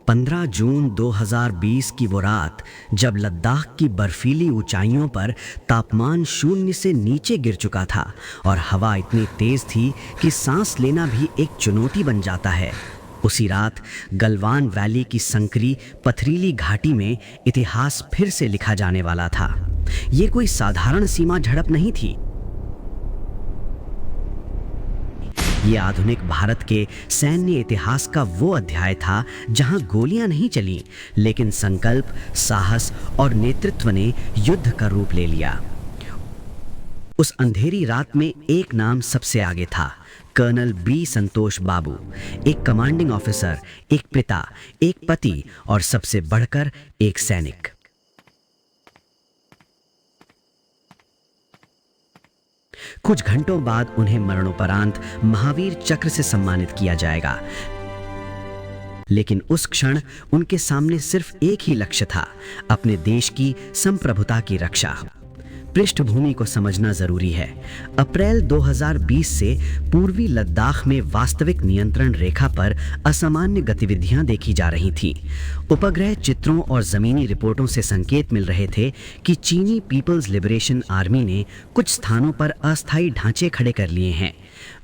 15 जून 2020 की वो रात, जब लद्दाख की बर्फीली ऊंचाइयों पर तापमान शून्य से नीचे गिर चुका था और हवा इतनी तेज थी कि सांस लेना भी एक चुनौती बन जाता है। उसी रात गलवान वैली की संकरी पथरीली घाटी में इतिहास फिर से लिखा जाने वाला था। ये कोई साधारण सीमा झड़प नहीं थी। ये आधुनिक भारत के सैन्य इतिहास का वो अध्याय था जहां गोलियां नहीं चलीं, लेकिन संकल्प, साहस और नेतृत्व ने युद्ध का रूप ले लिया। उस अंधेरी रात में एक नाम सबसे आगे था, कर्नल बी संतोष बाबू। एक कमांडिंग ऑफिसर, एक पिता, एक पति और सबसे बढ़कर एक सैनिक। कुछ घंटों बाद उन्हें मरणोपरांत महावीर चक्र से सम्मानित किया जाएगा। लेकिन उस क्षण उनके सामने सिर्फ एक ही लक्ष्य था, अपने देश की संप्रभुता की रक्षा। पृष्ठभूमि को समझना जरूरी है। अप्रैल 2020 से पूर्वी लद्दाख में वास्तविक नियंत्रण रेखा पर असामान्य गतिविधियां देखी जा रही थीं। उपग्रह चित्रों और जमीनी रिपोर्टों से संकेत मिल रहे थे कि चीनी पीपल्स लिबरेशन आर्मी ने कुछ स्थानों पर अस्थायी ढांचे खड़े कर लिए हैं।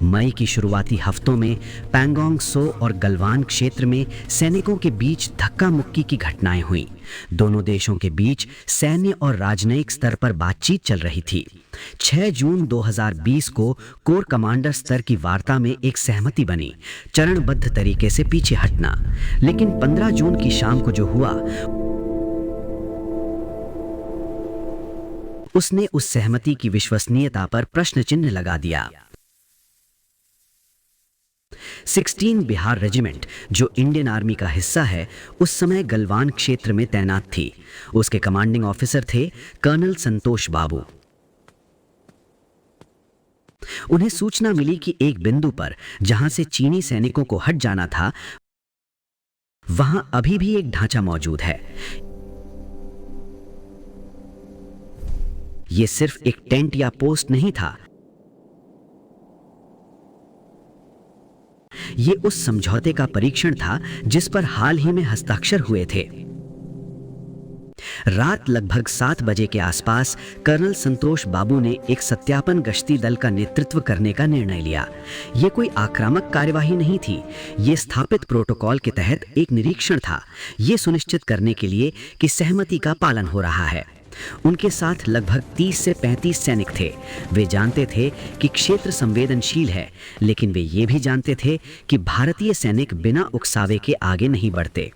मई की शुरुआती हफ्तों में पैंगोंग सो और गलवान क्षेत्र में सैनिकों के बीच धक्का मुक्की की घटनाएं हुई। दोनों देशों के बीच सैन्य और राजनयिक स्तर पर बातचीत चल रही थी। 6 जून 2020 को कोर कमांडर स्तर की वार्ता में एक सहमति बनी, चरणबद्ध तरीके से पीछे हटना। लेकिन 15 जून की शाम को जो हुआ, उसने उस सहमति की विश्वसनीयता पर प्रश्न चिन्ह लगा दिया। 16 बिहार रेजिमेंट, जो इंडियन आर्मी का हिस्सा है, उस समय गलवान क्षेत्र में तैनात थी। उसके कमांडिंग ऑफिसर थे कर्नल संतोष बाबू। उन्हें सूचना मिली कि एक बिंदु पर, जहां से चीनी सैनिकों को हट जाना था, वहां अभी भी एक ढांचा मौजूद है। यह सिर्फ एक टेंट या पोस्ट नहीं था, ये उस समझौते का परीक्षण था जिस पर हाल ही में हस्ताक्षर हुए थे। रात लगभग 7 बजे के आसपास कर्नल संतोष बाबू ने एक सत्यापन गश्ती दल का नेतृत्व करने का निर्णय लिया। यह कोई आक्रामक कार्यवाही नहीं थी, यह स्थापित प्रोटोकॉल के तहत एक निरीक्षण था, यह सुनिश्चित करने के लिए कि सहमति का पालन हो रहा है। उनके साथ लगभग 30 से 35 सैनिक थे। वे जानते थे कि क्षेत्र संवेदनशील है, लेकिन वे ये भी जानते थे कि भारतीय सैनिक बिना उकसावे के आगे नहीं बढ़ते।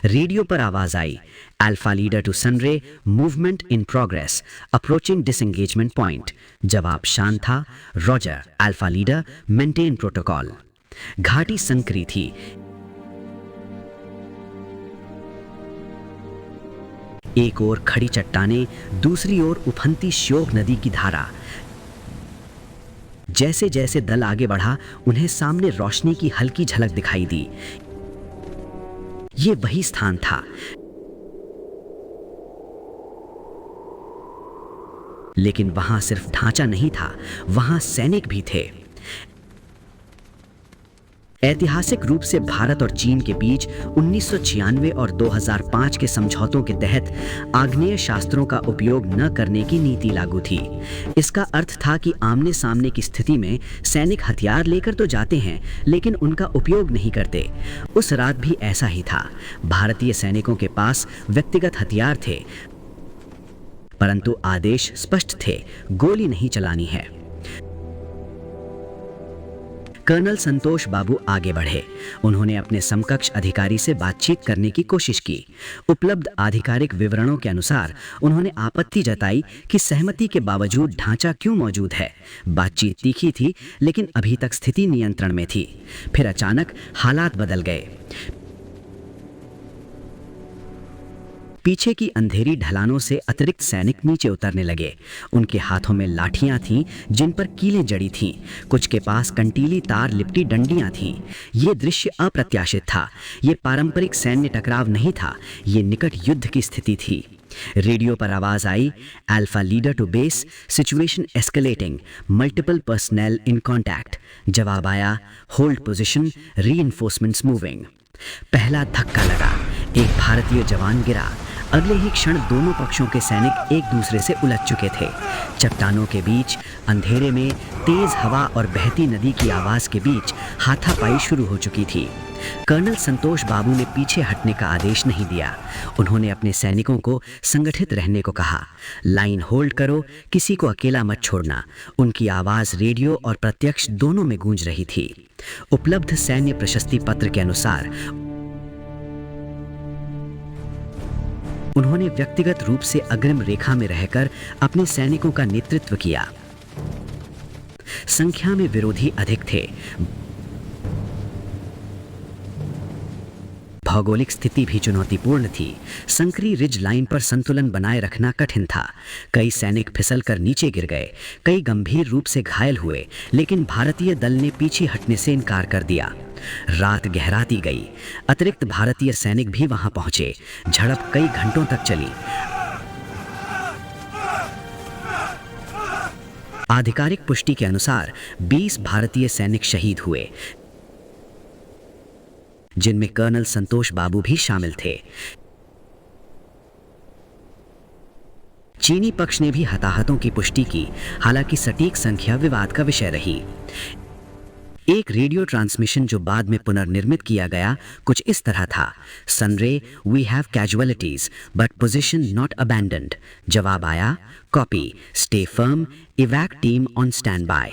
रेडियो पर आवाज आई, alpha leader to sunray, movement in progress, approaching disengagement point. जवाब शांत था, roger, alpha leader, maintain protocol. घाटी संकरी थी। एक ओर खड़ी चट्टानें, दूसरी ओर उफनती श्योक नदी की धारा। जैसे जैसे दल आगे बढ़ा, उन्हें सामने रोशनी की हल्की झलक दिखाई दी। ये वही स्थान था, लेकिन वहां सिर्फ ढांचा नहीं था, वहां सैनिक भी थे। ऐतिहासिक रूप से भारत और चीन के बीच 1996 और 2005 के समझौतों के तहत आग्नेय शास्त्रों का उपयोग न करने की नीति लागू थी। इसका अर्थ था कि आमने सामने की स्थिति में सैनिक हथियार लेकर तो जाते हैं, लेकिन उनका उपयोग नहीं करते। उस रात भी ऐसा ही था। भारतीय सैनिकों के पास व्यक्तिगत हथियार थे, परंतु आदेश स्पष्ट थे, गोली नहीं चलानी है। कर्नल संतोष बाबू आगे बढ़े। उन्होंने अपने समकक्ष अधिकारी से बातचीत करने की कोशिश की। उपलब्ध आधिकारिक विवरणों के अनुसार उन्होंने आपत्ति जताई कि सहमति के बावजूद ढांचा क्यों मौजूद है। बातचीत तीखी थी, लेकिन अभी तक स्थिति नियंत्रण में थी। फिर अचानक हालात बदल गए। पीछे की अंधेरी ढलानों से अतिरिक्त सैनिक नीचे उतरने लगे। उनके हाथों में लाठियां थीं, जिन पर कीलें जड़ी थीं। कुछ के पास कंटीली तार लिपटी डंडियां थीं। ये दृश्य अप्रत्याशित था। ये पारंपरिक सैन्य टकराव नहीं था, ये निकट युद्ध की स्थिति थी। रेडियो पर आवाज आई, alpha leader to base, situation escalating, multiple personnel in contact. जवाब आया, होल्ड पोजीशन, रीइंफोर्समेंट्स मूविंग। पहला धक्का लगा, एक भारतीय जवान गिरा। अगले ही क्षण दोनों पक्षों के सैनिक एक दूसरे से उलझ चुके थे। चट्टानों के बीच अंधेरे में तेज हवा और बहती नदी की आवाज के बीच हाथापाई शुरू हो चुकी थी। कर्नल संतोष बाबू ने पीछे हटने का आदेश नहीं दिया। उन्होंने अपने सैनिकों को संगठित रहने को कहा। लाइन होल्ड करो, किसी को अकेला मत छोड़ना। उनकी आवाज रेडियो और प्रत्यक्ष दोनों में गूंज रही थी। उपलब्ध सैन्य प्रशस्ति पत्र के अनुसार उन्होंने व्यक्तिगत रूप से अग्रिम रेखा में रहकर अपने सैनिकों का नेतृत्व किया। संख्या में विरोधी अधिक थे। भौगोलिक स्थिति भी चुनौतीपूर्ण थी। संकरी रिज लाइन पर संतुलन बनाए रखना कठिन था। कई सैनिक फिसलकर नीचे गिर गए, कई गंभीर रूप से घायल हुए, लेकिन भारतीय दल ने पीछे हटने से इनकार कर दिया। रात गहराती गई। अतिरिक्त भारतीय सैनिक भी वहां पहुंचे। झड़प कई घंटों तक चली। आधिकारिक पुष्टि के अनुसार 20 भारतीय सैनिक शहीद हुए, जिनमें कर्नल संतोष बाबू भी शामिल थे। चीनी पक्ष ने भी हताहतों की पुष्टि की, हालांकि सटीक संख्या विवाद का विषय रही। एक रेडियो ट्रांसमिशन जो बाद में पुनर्निर्मित किया गया कुछ इस तरह था: sunray, we have casualties but position not abandoned. जवाब आया: copy, stay firm, evac team on stand by.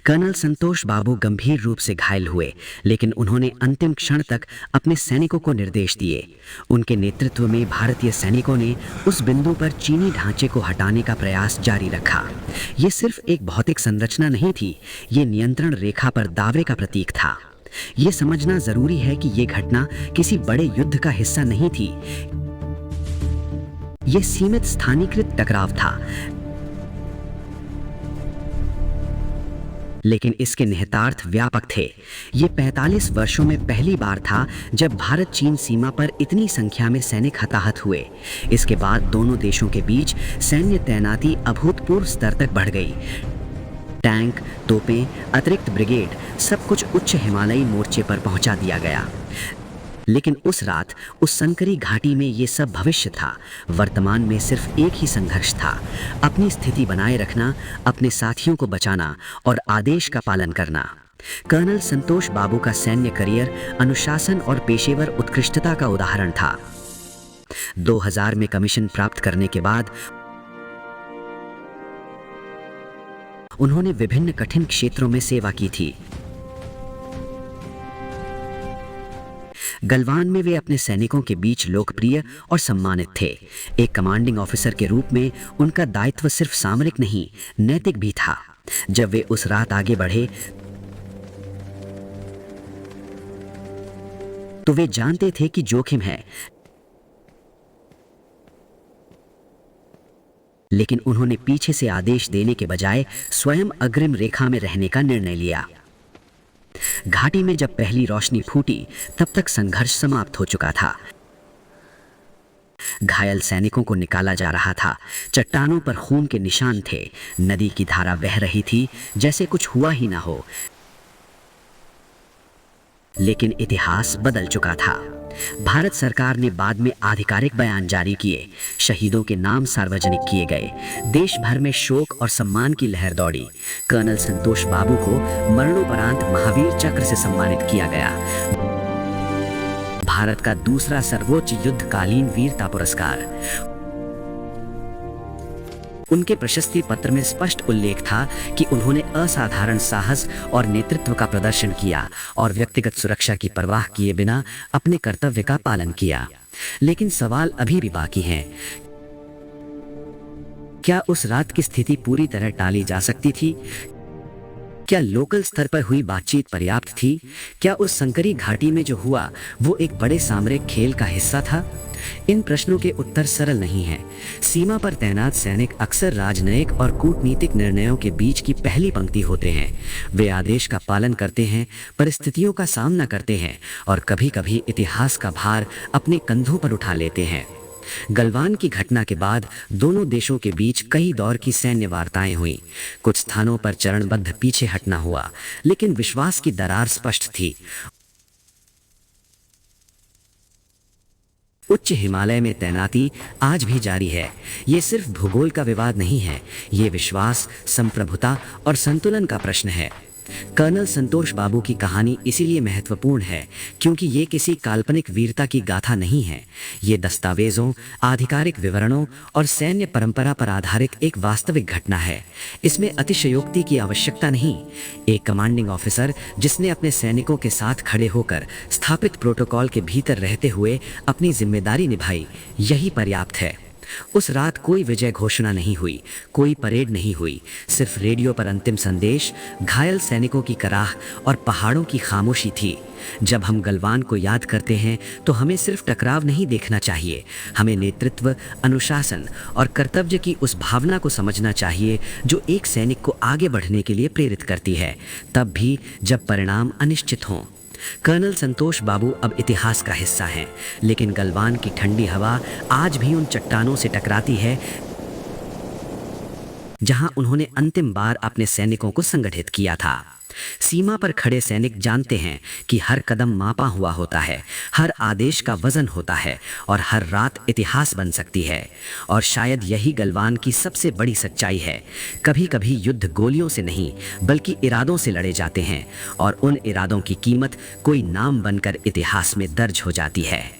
Colonel Santosh Babu गंभीर रूप से घायल हुए, लेकिन उन्होंने अंतिम क्षण तक अपने सैनिकों को निर्देश दिए। उनके नेतृत्व में भारतीय सैनिकों ने उस बिंदु पर चीनी ढांचे को हटाने का प्रयास जारी रखा। ये सिर्फ एक भौतिक संरचना नहीं थी, ये नियंत्रण रेखा पर दावे का प्रतीक था। ये समझना जरूरी है कि ये घटना किसी बड़े युद्ध का हिस्सा नहीं थी। ये सीमित स्थानीयकृत टकराव था, लेकिन इसके निहितार्थ व्यापक थे। ये 45 वर्षों में पहली बार था जब भारत चीन सीमा पर इतनी संख्या में सैनिक हताहत हुए। इसके बाद दोनों देशों के बीच सैन्य तैनाती अभूतपूर्व स्तर तक बढ़ गई। टैंक, तोपें, अतिरिक्त ब्रिगेड, सब कुछ उच्च हिमालयी मोर्चे पर पहुंचा दिया गया। लेकिन उस रात, उस संकरी घाटी में ये सब भविष्य था। वर्तमान में सिर्फ एक ही संघर्ष था: अपनी स्थिति बनाए रखना, अपने साथियों को बचाना और आदेश का पालन करना। कर्नल संतोष बाबू का सैन्य करियर अनुशासन और पेशेवर उत्कृष्टता का उदाहरण था। 2000 में कमीशन प्राप्त करने के बाद उन्होंने विभिन्न कठिन क्षेत्रों में सेवा की थी। गलवान में वे अपने सैनिकों के बीच लोकप्रिय और सम्मानित थे। एक कमांडिंग ऑफिसर के रूप में उनका दायित्व सिर्फ सामरिक नहीं, नैतिक भी था। जब वे उस रात आगे बढ़े तो वे जानते थे कि जोखिम है, लेकिन उन्होंने पीछे से आदेश देने के बजाय स्वयं अग्रिम रेखा में रहने का निर्णय लिया। घाटी में जब पहली रोशनी फूटी, तब तक संघर्ष समाप्त हो चुका था। घायल सैनिकों को निकाला जा रहा था। चट्टानों पर खून के निशान थे। नदी की धारा बह रही थी जैसे कुछ हुआ ही ना हो। लेकिन इतिहास बदल चुका था। भारत सरकार ने बाद में आधिकारिक बयान जारी किए। शहीदों के नाम सार्वजनिक किए गए। देश भर में शोक और सम्मान की लहर दौड़ी। कर्नल संतोष बाबू को मरणोपरांत महावीर चक्र से सम्मानित किया गया, भारत का दूसरा सर्वोच्च युद्धकालीन वीरता पुरस्कार। उनके प्रशस्ति पत्र में स्पष्ट उल्लेख था कि उन्होंने असाधारण साहस और नेतृत्व का प्रदर्शन किया और व्यक्तिगत सुरक्षा की परवाह किए बिना अपने कर्तव्य का पालन किया। लेकिन सवाल अभी भी बाकी हैं। क्या उस रात की स्थिति पूरी तरह टाली जा सकती थी? क्या लोकल स्तर पर हुई बातचीत पर्याप्त थी? क्या उस संकरी घाटी में जो हुआ वो एक बड़े सामरिक खेल का हिस्सा था? इन प्रश्नों के उत्तर सरल नहीं हैं। सीमा पर तैनात सैनिक अक्सर राजनयिक और कूटनीतिक निर्णयों के बीच की पहली पंक्ति होते हैं। वे आदेश का पालन करते हैं, परिस्थितियों का सामना करते हैं और कभी-कभी इतिहास का भार अपने कंधों पर उठा लेते हैं। गलवान की घटना के बाद दोनों देशों के बीच कई दौर की सैन्य वार्ताएं हुईं। कुछ स्थानों पर चरणबद्ध पीछे हटना हुआ, लेकिन विश्वास की दरार स्पष्ट थी। उच्च हिमालय में तैनाती आज भी जारी है। ये सिर्फ भूगोल का विवाद नहीं है, ये विश्वास, संप्रभुता और संतुलन का प्रश्न है। कर्नल संतोष बाबू की कहानी इसीलिए महत्वपूर्ण है क्योंकि ये किसी काल्पनिक वीरता की गाथा नहीं है। ये दस्तावेजों, आधिकारिक विवरणों और सैन्य परंपरा पर आधारित एक वास्तविक घटना है। इसमें अतिशयोक्ति की आवश्यकता नहीं। एक कमांडिंग ऑफिसर जिसने अपने सैनिकों के साथ खड़े होकर स्थापित प्रोटोकॉल के भीतर रहते हुए अपनी जिम्मेदारी निभाई, यही पर्याप्त है। उस रात कोई विजय घोषणा नहीं हुई, कोई परेड नहीं हुई, सिर्फ रेडियो पर अंतिम संदेश, घायल सैनिकों की कराह और पहाड़ों की खामोशी थी। जब हम गलवान को याद करते हैं तो हमें सिर्फ टकराव नहीं देखना चाहिए, हमें नेतृत्व, अनुशासन और कर्तव्य की उस भावना को समझना चाहिए जो एक सैनिक को आगे बढ़ने के लिए प्रेरित करती है, तब भी जब परिणाम अनिश्चित हों। कर्नल संतोष बाबू अब इतिहास का हिस्सा हैं, लेकिन गलवान की ठंडी हवा आज भी उन चट्टानों से टकराती है जहां उन्होंने अंतिम बार अपने सैनिकों को संगठित किया था। सीमा पर खड़े सैनिक जानते हैं कि हर कदम मापा हुआ होता है, हर आदेश का वजन होता है और हर रात इतिहास बन सकती है। और शायद यही गलवान की सबसे बड़ी सच्चाई है। कभी कभी युद्ध गोलियों से नहीं बल्कि इरादों से लड़े जाते हैं और उन इरादों की कीमत कोई नाम बनकर इतिहास में दर्ज हो जाती है।